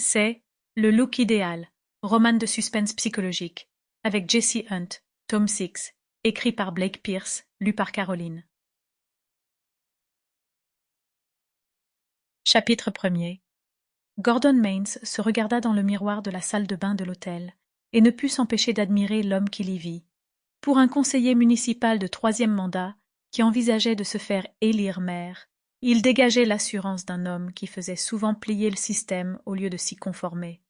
C'est Le look idéal, roman de suspense psychologique, avec Jesse Hunt, tome 6, écrit par Blake Pierce, lu par Caroline. Chapitre 1er. Gordon Mains se regarda dans le miroir de la salle de bain de l'hôtel, et ne put s'empêcher d'admirer l'homme qu'il y vit. Pour un conseiller municipal de 3e mandat, qui envisageait de se faire élire maire, il dégageait l'assurance d'un homme qui faisait souvent plier le système au lieu de s'y conformer.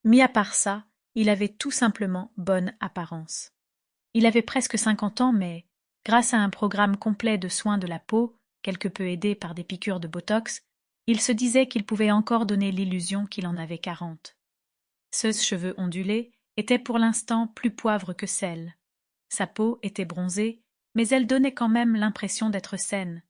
Mis à part ça, il avait tout simplement bonne apparence. Il avait presque 50 ans, mais, grâce à un programme complet de soins de la peau, quelque peu aidé par des piqûres de botox, il se disait qu'il pouvait encore donner l'illusion qu'il en avait 40. Ses cheveux ondulés étaient pour l'instant plus poivre que sel. Sa peau était bronzée, mais elle donnait quand même l'impression d'être saine.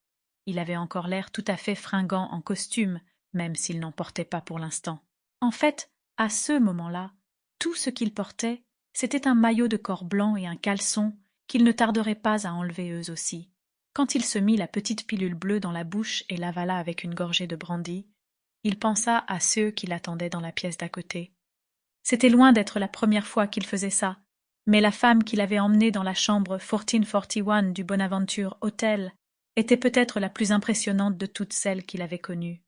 Il avait encore l'air tout à fait fringant en costume, même s'il n'en portait pas pour l'instant. En fait, à ce moment-là, tout ce qu'il portait, c'était un maillot de corps blanc et un caleçon qu'il ne tarderait pas à enlever eux aussi. Quand il se mit la petite pilule bleue dans la bouche et l'avala avec une gorgée de brandy, il pensa à ceux qui l'attendaient dans la pièce d'à côté. C'était loin d'être la première fois qu'il faisait ça, mais la femme qu'il avait emmenée dans la chambre 1441 du Bonaventure Hotel était peut-être la plus impressionnante de toutes celles qu'il avait connues.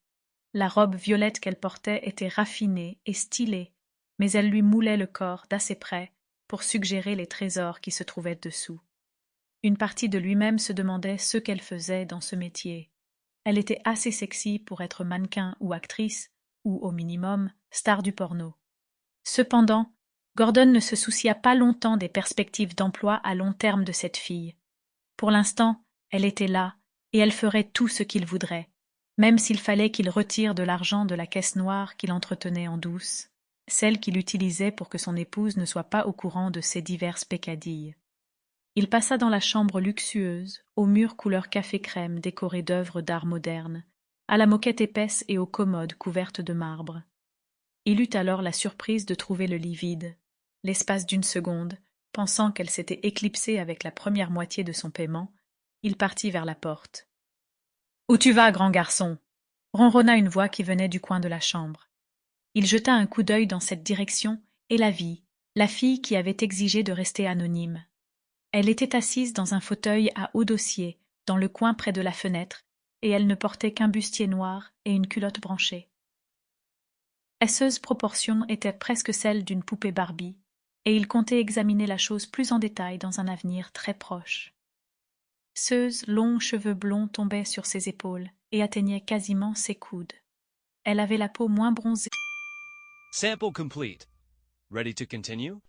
La robe violette qu'elle portait était raffinée et stylée, mais elle lui moulait le corps d'assez près pour suggérer les trésors qui se trouvaient dessous. Une partie de lui-même se demandait ce qu'elle faisait dans ce métier. Elle était assez sexy pour être mannequin ou actrice, ou au minimum, star du porno. Cependant, Gordon ne se soucia pas longtemps des perspectives d'emploi à long terme de cette fille. Pour l'instant, elle était là, et elle ferait tout ce qu'il voudrait, même s'il fallait qu'il retire de l'argent de la caisse noire qu'il entretenait en douce, celle qu'il utilisait pour que son épouse ne soit pas au courant de ses diverses peccadilles. Il passa dans la chambre luxueuse, aux murs couleur café-crème décorés d'œuvres d'art moderne, à la moquette épaisse et aux commodes couvertes de marbre. Il eut alors la surprise de trouver le lit vide, l'espace d'une seconde, pensant qu'elle s'était éclipsée avec la première moitié de son paiement, il partit vers la porte. « Où tu vas, grand garçon » ronronna une voix qui venait du coin de la chambre. Il jeta un coup d'œil dans cette direction et la vit, la fille qui avait exigé de rester anonyme. Elle était assise dans un fauteuil à haut dossier, dans le coin près de la fenêtre, et elle ne portait qu'un bustier noir et une culotte branchée. Ses proportions étaient presque celles d'une poupée Barbie, et il comptait examiner la chose plus en détail dans un avenir très proche. Ses longs cheveux blonds tombaient sur ses épaules et atteignaient quasiment ses coudes. Elle avait la peau moins bronzée. Sample complete. Ready to continue?